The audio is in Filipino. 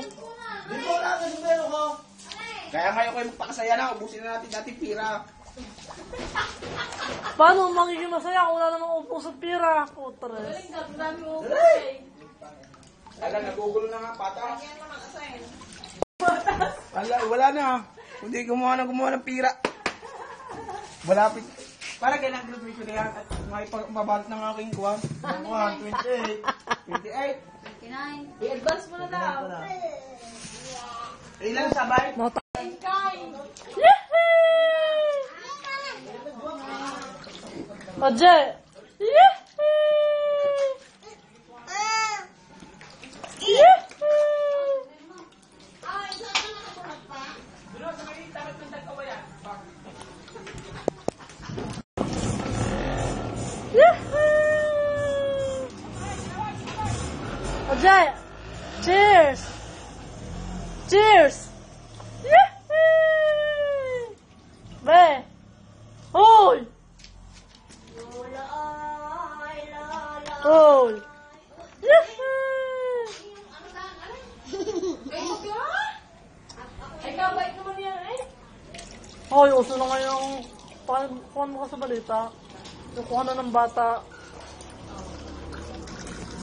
Di ko wala ka numero ko. Kaya ngayon kayo magpakasaya na, ubusin na natin dating pira. Paano magiging masaya kung wala namang ubos sa pira? Putres. Ala, nagugulo na nga, patas. Wala na. Hindi gumawa ng pira. Malapit. Para kailang graduation na yan at mababalot ng aking kuwan. 28, 28, 29. I-advance mo na daw. ilang sabay? Nota. Oje! Oje! Cheers! Cheers! Be! Hoy! Hoy! Ay, kabait naman yan eh. Hoy, uso na ngayon. Paano mo ka sa balita? Yung kuha na ng bata.